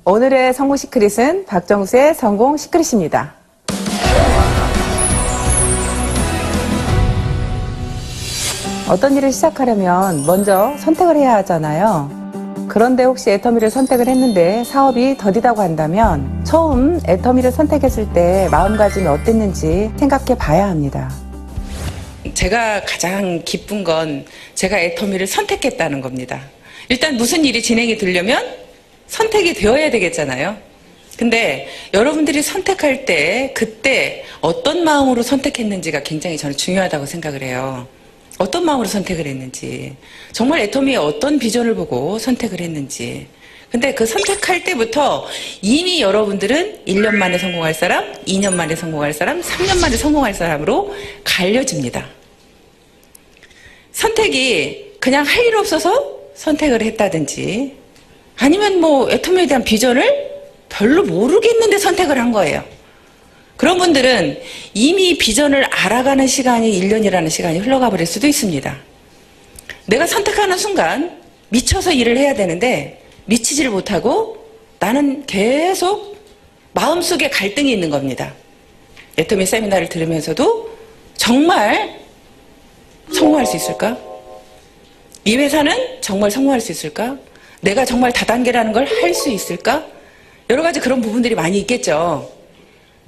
오늘의 성공 시크릿은 박정수의 성공 시크릿입니다. 어떤 일을 시작하려면 먼저 선택을 해야 하잖아요. 그런데 혹시 애터미를 선택을 했는데 사업이 더디다고 한다면 처음 애터미를 선택했을 때 마음가짐이 어땠는지 생각해 봐야 합니다. 제가 가장 기쁜 건 제가 애터미를 선택했다는 겁니다. 일단 무슨 일이 진행이 되려면 선택이 되어야 되겠잖아요. 근데 여러분들이 선택할 때 그때 어떤 마음으로 선택했는지가 굉장히 저는 중요하다고 생각을 해요. 어떤 마음으로 선택을 했는지, 정말 애터미의 어떤 비전을 보고 선택을 했는지. 근데 그 선택할 때부터 이미 여러분들은 1년 만에 성공할 사람, 2년 만에 성공할 사람, 3년 만에 성공할 사람으로 갈려집니다. 선택이 그냥 할 일 없어서 선택을 했다든지 아니면 뭐 애터미에 대한 비전을 별로 모르겠는데 선택을 한 거예요. 그런 분들은 이미 비전을 알아가는 시간이 1년이라는 시간이 흘러가 버릴 수도 있습니다. 내가 선택하는 순간 미쳐서 일을 해야 되는데 미치지를 못하고 나는 계속 마음속에 갈등이 있는 겁니다. 애터미 세미나를 들으면서도 정말 성공할 수 있을까? 이 회사는 정말 성공할 수 있을까? 내가 정말 다단계라는 걸 할 수 있을까? 여러 가지 그런 부분들이 많이 있겠죠.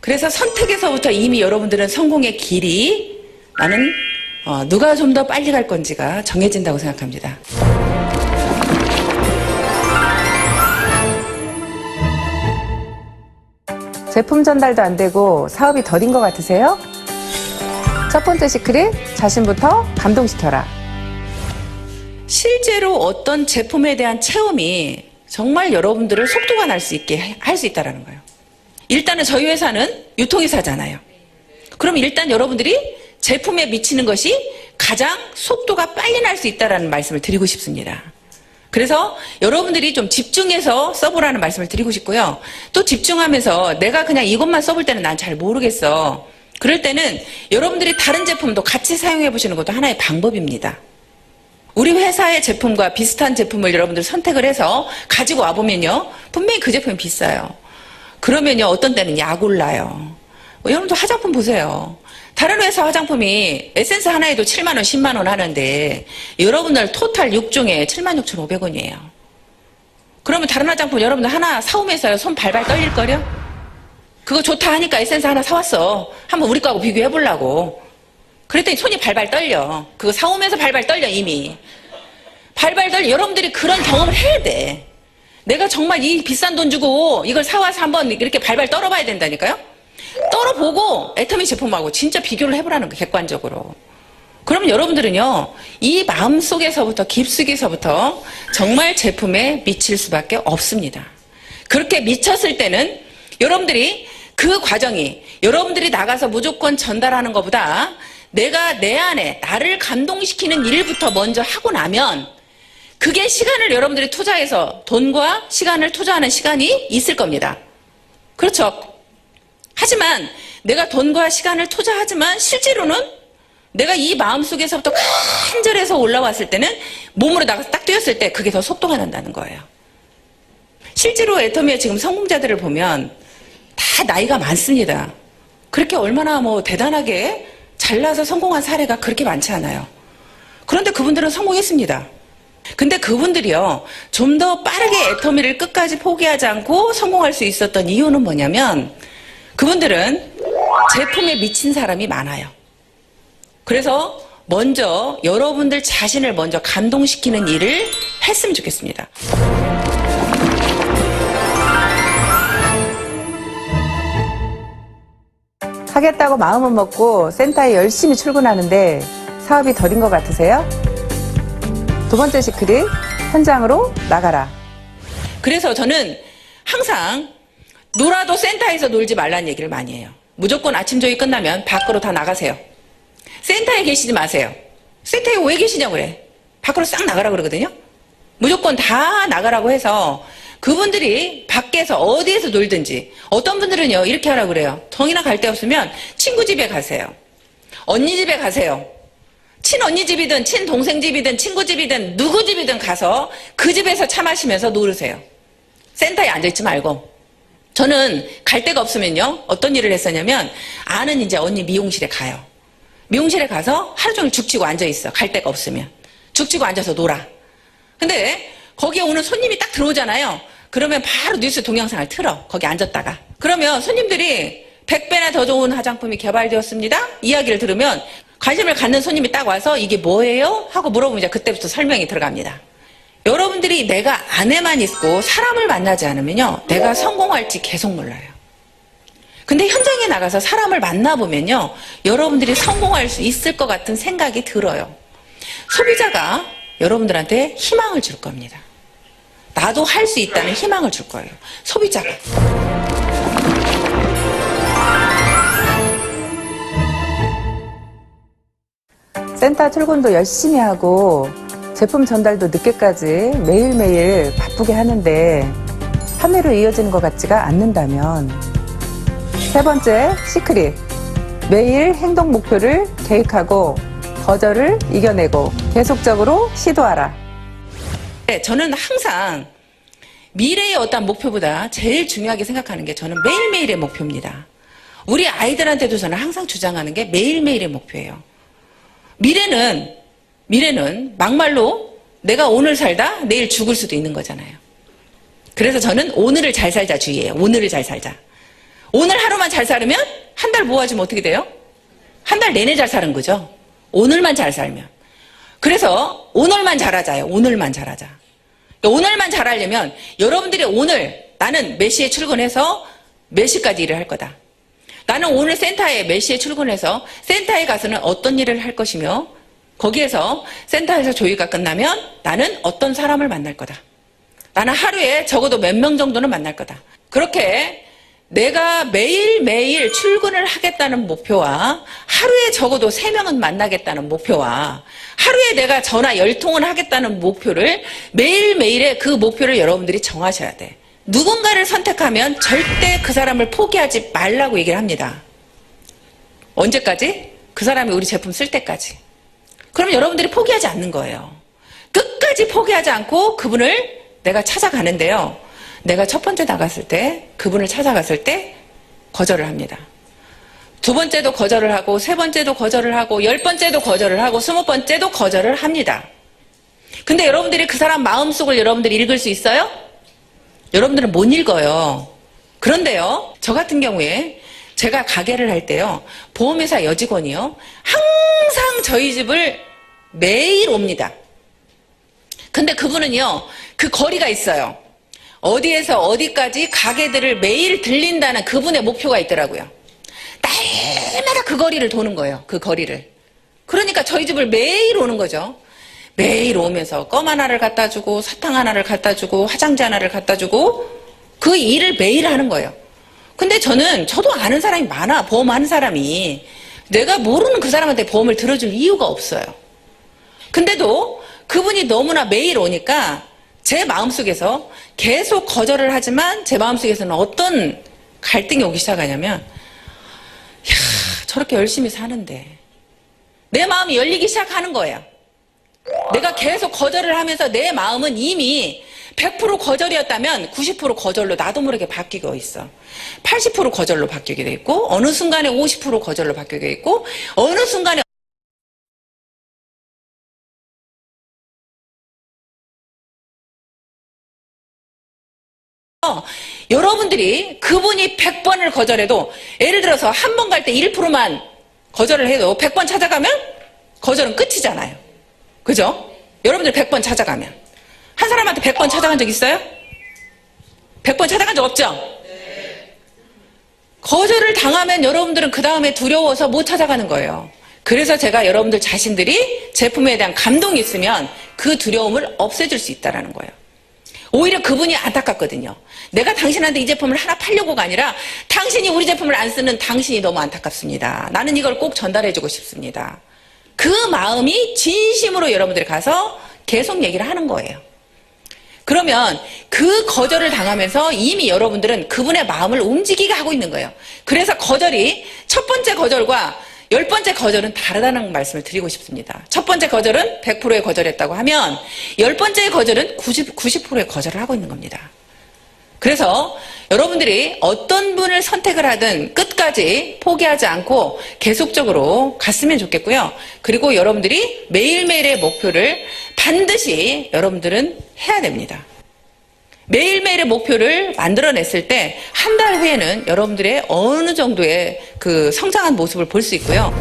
그래서 선택에서부터 이미 여러분들은 성공의 길이 나는 누가 좀 더 빨리 갈 건지가 정해진다고 생각합니다. 제품 전달도 안 되고 사업이 더딘 것 같으세요? 첫 번째 시크릿, 자신부터 감동시켜라. 실제로 어떤 제품에 대한 체험이 정말 여러분들을 속도가 날 수 있게 할 수 있다는 거예요. 일단은 저희 회사는 유통회사잖아요. 그럼 일단 여러분들이 제품에 미치는 것이 가장 속도가 빨리 날 수 있다는 말씀을 드리고 싶습니다. 그래서 여러분들이 좀 집중해서 써보라는 말씀을 드리고 싶고요. 또 집중하면서 내가 그냥 이것만 써볼 때는 난 잘 모르겠어. 그럴 때는 여러분들이 다른 제품도 같이 사용해 보시는 것도 하나의 방법입니다. 우리 회사의 제품과 비슷한 제품을 여러분들 선택을 해서 가지고 와보면요. 분명히 그 제품이 비싸요. 그러면요. 어떤 때는 약 올라요. 여러분도 화장품 보세요. 다른 회사 화장품이 에센스 하나에도 7만 원, 10만 원 하는데 여러분들 토탈 6종에 76,500원이에요. 그러면 다른 화장품 여러분들 하나 사오면서 손 발발 떨릴걸요? 그거 좋다 하니까 에센스 하나 사왔어. 한번 우리 거하고 비교해보려고. 그랬더니 손이 발발 떨려. 그거 사오면서 발발 떨려 이미. 발발 떨려. 여러분들이 그런 경험을 해야 돼. 내가 정말 이 비싼 돈 주고 이걸 사와서 한번 이렇게 발발 떨어봐야 된다니까요. 떨어보고 애터미 제품하고 진짜 비교를 해보라는 거예요. 객관적으로. 그러면 여러분들은요. 이 마음속에서부터 깊숙이서부터 정말 제품에 미칠 수밖에 없습니다. 그렇게 미쳤을 때는 여러분들이 그 과정이 여러분들이 나가서 무조건 전달하는 것보다 내가 내 안에 나를 감동시키는 일부터 먼저 하고 나면 그게 시간을 여러분들이 투자해서 돈과 시간을 투자하는 시간이 있을 겁니다. 그렇죠. 하지만 내가 돈과 시간을 투자하지만 실제로는 내가 이 마음속에서부터 간절해서 올라왔을 때는 몸으로 나가서 딱 뛰었을 때 그게 더 속도가 난다는 거예요. 실제로 애터미의 지금 성공자들을 보면 다 나이가 많습니다. 그렇게 얼마나 뭐 대단하게 잘나서 성공한 사례가 그렇게 많지 않아요. 그런데 그분들은 성공했습니다. 근데 그분들이요, 좀 더 빠르게 애터미를 끝까지 포기하지 않고 성공할 수 있었던 이유는 뭐냐면 그분들은 제품에 미친 사람이 많아요. 그래서 먼저 여러분들 자신을 먼저 감동시키는 일을 했으면 좋겠습니다. 하겠다고 마음은 먹고 센터에 열심히 출근하는데 사업이 더딘 것 같으세요? 두 번째 시크릿, 현장으로 나가라. 그래서 저는 항상 놀아도 센터에서 놀지 말라는 얘기를 많이 해요. 무조건 아침 조회 끝나면 밖으로 다 나가세요. 센터에 계시지 마세요. 센터에 왜 계시냐고 그래. 밖으로 싹 나가라 그러거든요. 무조건 다 나가라고 해서 그분들이 밖에서 어디에서 놀든지 어떤 분들은요 이렇게 하라고 그래요. 정이나 갈 데 없으면 친구 집에 가세요. 언니 집에 가세요. 친언니 집이든 친동생 집이든 친구 집이든 누구 집이든 가서 그 집에서 차 마시면서 놀으세요. 센터에 앉아있지 말고. 저는 갈 데가 없으면요. 어떤 일을 했었냐면 아는 이제 언니 미용실에 가요. 미용실에 가서 하루 종일 죽치고 앉아있어. 갈 데가 없으면. 죽치고 앉아서 놀아. 근데 거기에 오는 손님이 딱 들어오잖아요. 그러면 바로 뉴스 동영상을 틀어. 거기 앉았다가. 그러면 손님들이 100배나 더 좋은 화장품이 개발되었습니다. 이야기를 들으면 관심을 갖는 손님이 딱 와서 이게 뭐예요? 하고 물어보면 이제 그때부터 설명이 들어갑니다. 여러분들이 내가 안에만 있고 사람을 만나지 않으면요. 내가 성공할지 계속 몰라요. 근데 현장에 나가서 사람을 만나보면요. 여러분들이 성공할 수 있을 것 같은 생각이 들어요. 소비자가 여러분들한테 희망을 줄 겁니다. 나도 할 수 있다는 희망을 줄 거예요. 소비자가. 센터 출근도 열심히 하고 제품 전달도 늦게까지 매일매일 바쁘게 하는데 판매로 이어지는 것 같지가 않는다면, 세 번째 시크릿, 매일 행동 목표를 계획하고 거절을 이겨내고 계속적으로 시도하라. 네, 저는 항상 미래의 어떤 목표보다 제일 중요하게 생각하는 게 저는 매일매일의 목표입니다. 우리 아이들한테도 저는 항상 주장하는 게 매일매일의 목표예요. 미래는 막말로 내가 오늘 살다 내일 죽을 수도 있는 거잖아요. 그래서 저는 오늘을 잘 살자 주의예요. 오늘을 잘 살자. 오늘 하루만 잘 살면 한 달 모아주면 어떻게 돼요? 한 달 내내 잘 사는 거죠. 오늘만 잘 살면. 그래서 오늘만 잘하자요. 오늘만 잘하자. 오늘만 잘하려면 여러분들이 오늘 나는 몇 시에 출근해서 몇 시까지 일을 할 거다. 나는 오늘 센터에 몇 시에 출근해서 센터에 가서는 어떤 일을 할 것이며 거기에서 센터에서 조회가 끝나면 나는 어떤 사람을 만날 거다. 나는 하루에 적어도 몇 명 정도는 만날 거다. 그렇게 내가 매일매일 출근을 하겠다는 목표와 하루에 적어도 3명은 만나겠다는 목표와 하루에 내가 전화 10통은 하겠다는 목표를 매일매일의 그 목표를 여러분들이 정하셔야 돼. 누군가를 선택하면 절대 그 사람을 포기하지 말라고 얘기를 합니다. 언제까지? 그 사람이 우리 제품 쓸 때까지. 그럼 여러분들이 포기하지 않는 거예요. 끝까지 포기하지 않고 그분을 내가 찾아가는데요. 내가 첫 번째 나갔을 때, 그분을 찾아갔을 때 거절을 합니다. 두 번째도 거절을 하고, 세 번째도 거절을 하고, 10번째도 거절을 하고, 20번째도 거절을 합니다. 근데 여러분들이 그 사람 마음속을 여러분들이 읽을 수 있어요? 여러분들은 못 읽어요. 그런데요, 저 같은 경우에 제가 가게를 할 때요, 보험회사 여직원이요, 항상 저희 집을 매일 옵니다. 근데 그분은요, 그 거리가 있어요. 어디에서 어디까지 가게들을 매일 들린다는 그분의 목표가 있더라고요. 날마다 그 거리를 도는 거예요. 그 거리를. 그러니까 저희 집을 매일 오는 거죠. 매일 오면서 껌 하나를 갖다 주고 사탕 하나를 갖다 주고 화장지 하나를 갖다 주고 그 일을 매일 하는 거예요. 근데 저도 아는 사람이 많아. 보험하는 사람이. 내가 모르는 그 사람한테 보험을 들어줄 이유가 없어요. 근데도 그분이 너무나 매일 오니까 제 마음속에서 계속 거절을 하지만 제 마음속에서는 어떤 갈등이 오기 시작하냐면, 야, 저렇게 열심히 사는데 내 마음이 열리기 시작하는 거예요. 내가 계속 거절을 하면서 내 마음은 이미 100% 거절이었다면 90% 거절로 나도 모르게 바뀌고 있어. 80% 거절로 바뀌게 돼 있고, 어느 순간에 50% 거절로 바뀌게 돼 있고, 어느 순간에 여러분들이 그분이 100번을 거절해도, 예를 들어서 한 번 갈 때 1%만 거절을 해도 100번 찾아가면 거절은 끝이잖아요. 그죠? 여러분들 100번 찾아가면. 한 사람한테 100번 찾아간 적 있어요? 100번 찾아간 적 없죠? 거절을 당하면 여러분들은 그 다음에 두려워서 못 찾아가는 거예요. 그래서 제가 여러분들 자신들이 제품에 대한 감동이 있으면 그 두려움을 없애줄 수 있다는 거예요. 오히려 그분이 안타깝거든요. 내가 당신한테 이 제품을 하나 팔려고가 아니라 당신이 우리 제품을 안 쓰는 당신이 너무 안타깝습니다. 나는 이걸 꼭 전달해주고 싶습니다. 그 마음이 진심으로 여러분들이 가서 계속 얘기를 하는 거예요. 그러면 그 거절을 당하면서 이미 여러분들은 그분의 마음을 움직이게 하고 있는 거예요. 그래서 거절이 첫 번째 거절과 10번째 거절은 다르다는 말씀을 드리고 싶습니다. 첫 번째 거절은 100%의 거절했다고 하면 10번째의 거절은 90%의 거절을 하고 있는 겁니다. 그래서 여러분들이 어떤 분을 선택을 하든 끝까지 포기하지 않고 계속적으로 갔으면 좋겠고요. 그리고 여러분들이 매일매일의 목표를 반드시 여러분들은 해야 됩니다. 매일매일의 목표를 만들어냈을 때 한 달 후에는 여러분들의 어느 정도의 그 성장한 모습을 볼 수 있고요.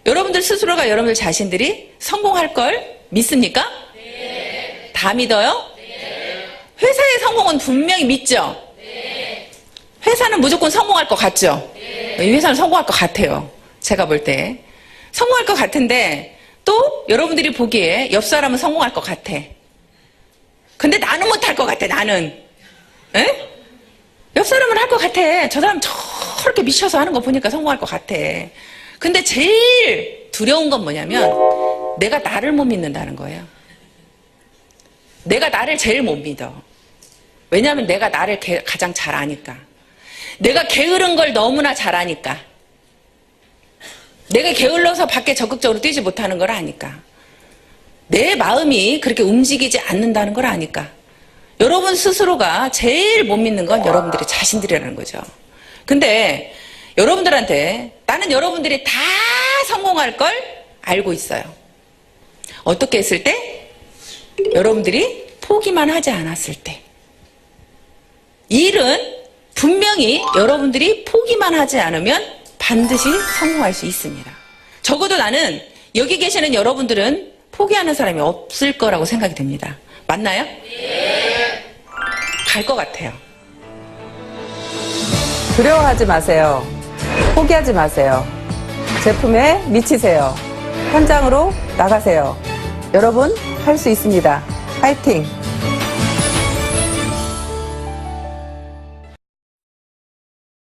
여러분들 스스로가 여러분들 자신들이 성공할 걸 믿습니까? 네. 다 믿어요? 네. 회사의 성공은 분명히 믿죠? 네. 회사는 무조건 성공할 것 같죠? 네. 이 회사는 성공할 것 같아요. 제가 볼 때. 성공할 것 같은데 또 여러분들이 보기에 옆 사람은 성공할 것 같아. 근데 나는 못할 것 같아, 나는. 에? 옆 사람은 할 것 같아. 저 사람 저렇게 미쳐서 하는 거 보니까 성공할 것 같아. 근데 제일 두려운 건 뭐냐면 내가 나를 못 믿는다는 거예요. 내가 나를 제일 못 믿어. 왜냐하면 내가 나를 가장 잘 아니까. 내가 게으른 걸 너무나 잘 아니까. 내가 게을러서 밖에 적극적으로 뛰지 못하는 걸 아니까. 내 마음이 그렇게 움직이지 않는다는 걸 아니까. 여러분 스스로가 제일 못 믿는 건 여러분들의 자신들이라는 거죠. 근데 여러분들한테 나는 여러분들이 다 성공할 걸 알고 있어요. 어떻게 했을 때? 여러분들이 포기만 하지 않았을 때. 이 일은 분명히 여러분들이 포기만 하지 않으면 반드시 성공할 수 있습니다. 적어도 나는 여기 계시는 여러분들은 포기하는 사람이 없을 거라고 생각이 듭니다. 맞나요? 네. 갈 것 같아요. 두려워하지 마세요. 포기하지 마세요. 제품에 미치세요. 현장으로 나가세요. 여러분, 할 수 있습니다. 파이팅!